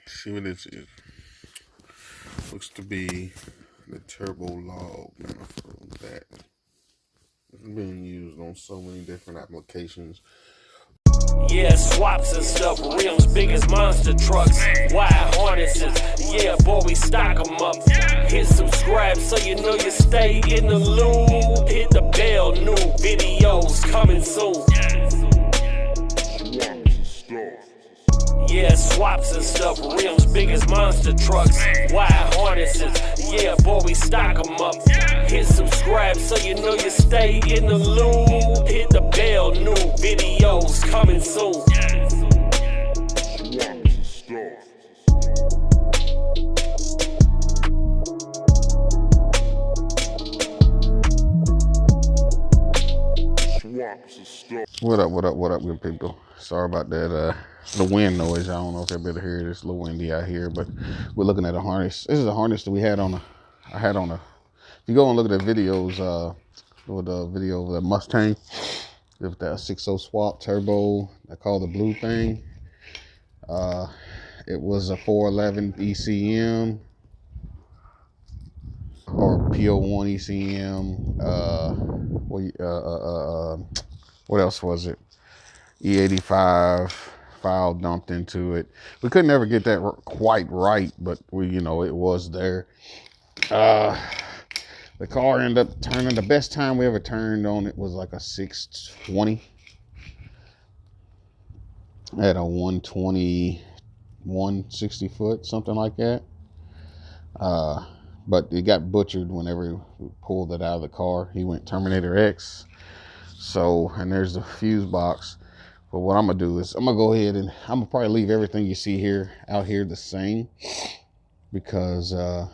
See what this is. Looks to be the turbo log manifold that is being used on so many different applications. Yeah, swaps and stuff, rims big as monster trucks, wide harnesses, yeah, boy, we stock them up. Hit subscribe so you know you stay in the loop. Hit the bell, new videos coming soon. Yeah, swaps and stuff, rims big as monster trucks, wide harnesses, yeah, boy, we stock them up. Hit subscribe so you know you stay in the loop. Hit the bell, new videos coming soon. What up, good people? Sorry about that, the wind noise. I don't know if everybody hear it. It's a little windy out here, but we're looking at a harness. This is a harness that I had on a, if you go and look at the videos, with the video of the Mustang, with that 6.0 swap turbo, I call the blue thing. It was a 411 ECM, or PO1 ECM, what else was it? E85 file dumped into it. We could never get that quite right, but it was there. The car ended up turning, the best time we ever turned on it was like a 620. I had a 120, 160 foot, something like that. But it got butchered whenever we pulled it out of the car. He went Terminator X. So, and there's the fuse box. But what I'm gonna do is I'm gonna go ahead and I'm gonna probably leave everything you see here out here the same, because I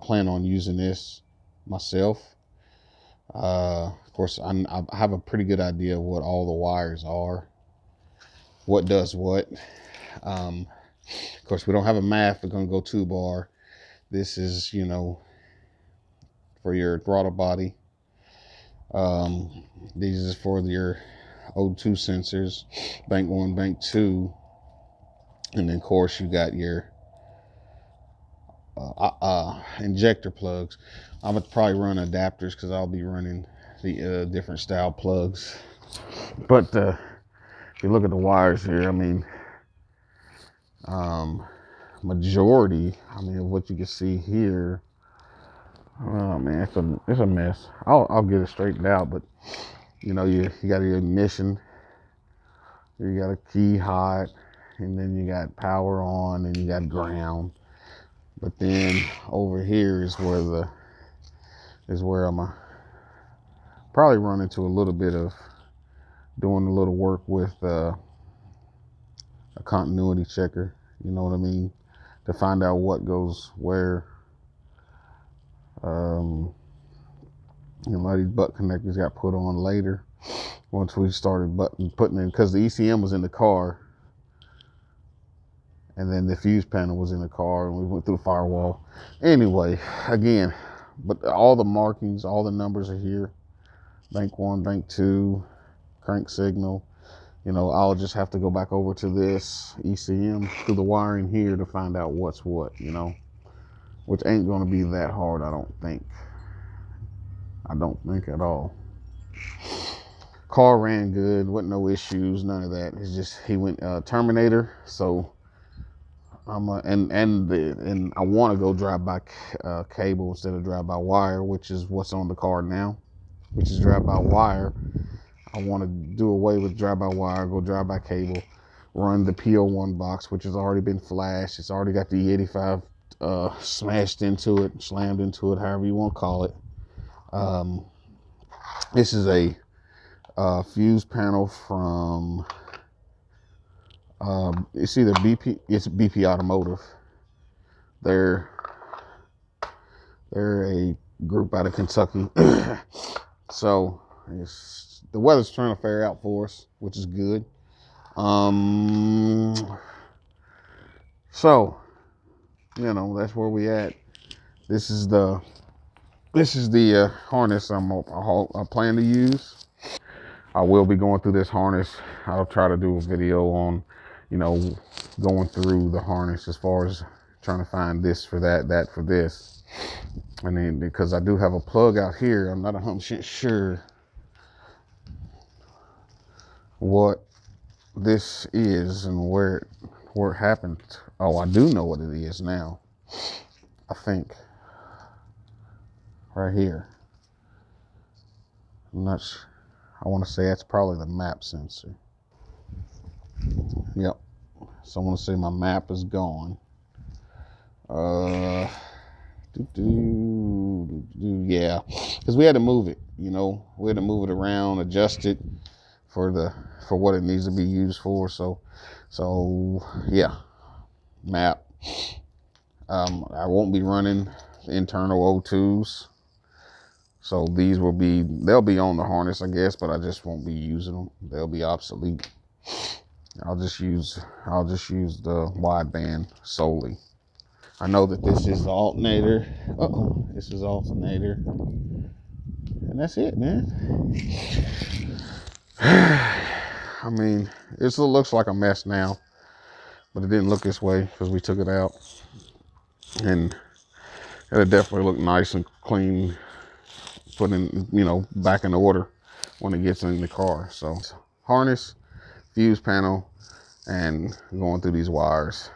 plan on using this myself. Of course, I have a pretty good idea of what all the wires are, what does what. Of course, we don't have a math. We're gonna go 2-bar. This is, for your throttle body. These is for your O2 sensors, bank 1, bank 2, and then of course you got your injector plugs. I'm gonna probably run adapters because I'll be running the different style plugs. But if you look at the wires here, I mean, majority, of what you can see here. Oh man, it's a mess. I'll get it straightened out, but you got your ignition, you got a key hot, and then you got power on, and you got ground. But then over here is where I'm probably run into a little bit of doing a little work with a continuity checker. You know what I mean? To find out what goes where. A lot of these butt connectors got put on later once we started putting in, because the ECM was in the car and then the fuse panel was in the car and we went through the firewall. Anyway, again, but all the markings, all the numbers are here. Bank 1, bank 2, crank signal. I'll just have to go back over to this ECM through the wiring here to find out what's what, which ain't going to be that hard, I don't think. I don't think at all. Car ran good, wasn't no issues, none of that. It's just he went Terminator, so I'm and I want to go drive by cable instead of drive by wire, which is what's on the car now, which is drive by wire. I want to do away with drive by wire, go drive by cable, run the PO1 box, which has already been flashed. It's already got the E85 smashed into it, slammed into it, however you want to call it. This is a fuse panel from it's either BP, it's BP Automotive. They're a group out of Kentucky. So the weather's trying to fare out for us, which is good. So that's where we at. This is the harness I plan to use. I will be going through this harness. I'll try to do a video on, going through the harness as far as trying to find this for that, that for this. And then because I do have a plug out here, I'm not 100% sure what this is and where it happened. Oh, I do know what it is now. I think right here. I'm not sure. I want to say that's probably the map sensor. Yep. So I want to say my map is gone. Yeah, because we had to move it. You know, we had to move it around, adjust it for what it needs to be used for. So yeah, map. I won't be running internal O2s. So these they'll be on the harness, I guess, but I just won't be using them. They'll be obsolete. I'll just use the wideband solely. I know that this is the alternator. This is alternator. And that's it, man. I mean, it looks like a mess now, but it didn't look this way because we took it out. And it'll definitely look nice and clean, put in, back in order when it gets in the car. So harness, fuse panel, and going through these wires.